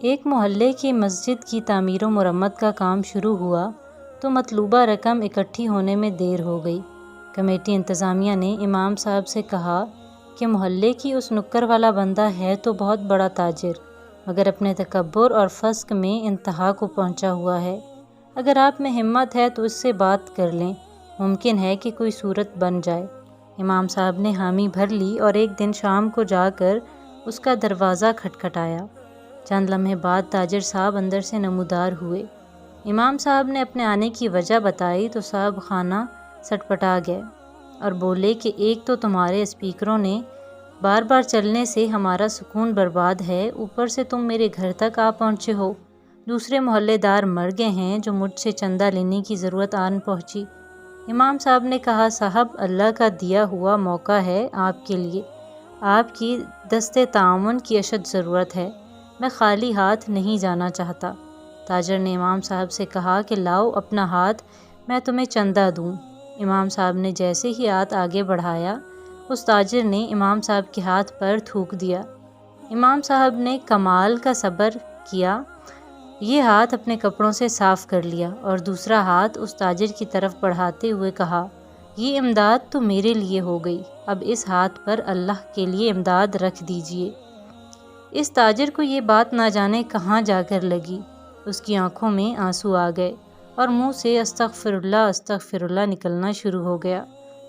ایک محلے کی مسجد کی تعمیر و مرمت کا کام شروع ہوا تو مطلوبہ رقم اکٹھی ہونے میں دیر ہو گئی۔ کمیٹی انتظامیہ نے امام صاحب سے کہا کہ محلے کی اس نکر والا بندہ ہے تو بہت بڑا تاجر، مگر اپنے تکبر اور فسق میں انتہا کو پہنچا ہوا ہے۔ اگر آپ میں ہمت ہے تو اس سے بات کر لیں، ممکن ہے کہ کوئی صورت بن جائے۔ امام صاحب نے حامی بھر لی اور ایک دن شام کو جا کر اس کا دروازہ کھٹکھٹایا۔ چند لمحے بعد تاجر صاحب اندر سے نمودار ہوئے۔ امام صاحب نے اپنے آنے کی وجہ بتائی تو صاحب خانہ سٹپٹا گئے اور بولے کہ ایک تو تمہارے اسپیکروں نے بار بار چلنے سے ہمارا سکون برباد ہے، اوپر سے تم میرے گھر تک آ پہنچے ہو۔ دوسرے محلے دار مر گئے ہیں جو مجھ سے چندہ لینے کی ضرورت آن پہنچی۔ امام صاحب نے کہا، صاحب اللہ کا دیا ہوا موقع ہے آپ کے لیے، آپ کی دست تعاون کی اشد ضرورت ہے، میں خالی ہاتھ نہیں جانا چاہتا۔ تاجر نے امام صاحب سے کہا کہ لاؤ اپنا ہاتھ، میں تمہیں چندہ دوں۔ امام صاحب نے جیسے ہی ہاتھ آگے بڑھایا، اس تاجر نے امام صاحب کے ہاتھ پر تھوک دیا۔ امام صاحب نے کمال کا صبر کیا، یہ ہاتھ اپنے کپڑوں سے صاف کر لیا اور دوسرا ہاتھ اس تاجر کی طرف بڑھاتے ہوئے کہا، یہ امداد تو میرے لیے ہو گئی، اب اس ہاتھ پر اللہ کے لیے امداد رکھ دیجئے۔ اس تاجر کو یہ بات نہ جانے کہاں جا کر لگی، اس کی آنکھوں میں آنسو آ گئے اور منہ سے استغفر اللہ نکلنا شروع ہو گیا۔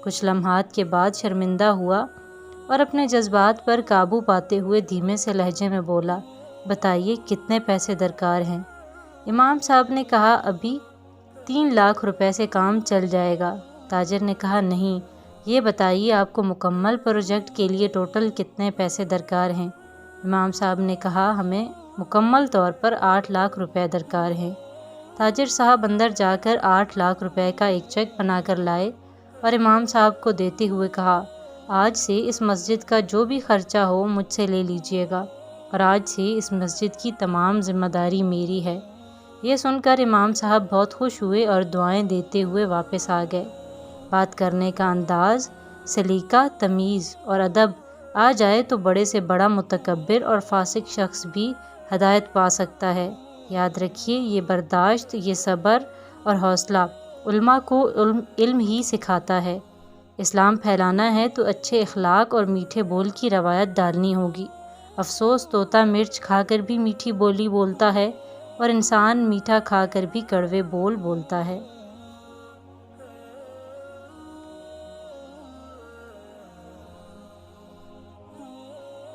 کچھ لمحات کے بعد شرمندہ ہوا اور اپنے جذبات پر قابو پاتے ہوئے دھیمے سے لہجے میں بولا، بتائیے کتنے پیسے درکار ہیں؟ امام صاحب نے کہا، ابھی 3 لاکھ روپے سے کام چل جائے گا۔ تاجر نے کہا، نہیں، یہ بتائیے آپ کو مکمل پروجیکٹ کے لیے ٹوٹل کتنے پیسے درکار ہیں؟ امام صاحب نے کہا، ہمیں مکمل طور پر 8 لاکھ روپے درکار ہیں۔ تاجر صاحب اندر جا کر 8 لاکھ روپے کا ایک چیک بنا کر لائے اور امام صاحب کو دیتے ہوئے کہا، آج سے اس مسجد کا جو بھی خرچہ ہو مجھ سے لے لیجئے گا اور آج سے اس مسجد کی تمام ذمہ داری میری ہے۔ یہ سن کر امام صاحب بہت خوش ہوئے اور دعائیں دیتے ہوئے واپس آ گئے۔ بات کرنے کا انداز، سلیقہ، تمیز اور ادب آ جائے تو بڑے سے بڑا متکبر اور فاسق شخص بھی ہدایت پا سکتا ہے۔ یاد رکھیے، یہ برداشت، یہ صبر اور حوصلہ علماء کو علم ہی سکھاتا ہے۔ اسلام پھیلانا ہے تو اچھے اخلاق اور میٹھے بول کی روایت ڈالنی ہوگی۔ افسوس، طوطا مرچ کھا کر بھی میٹھی بولی بولتا ہے اور انسان میٹھا کھا کر بھی کڑوے بول بولتا ہے۔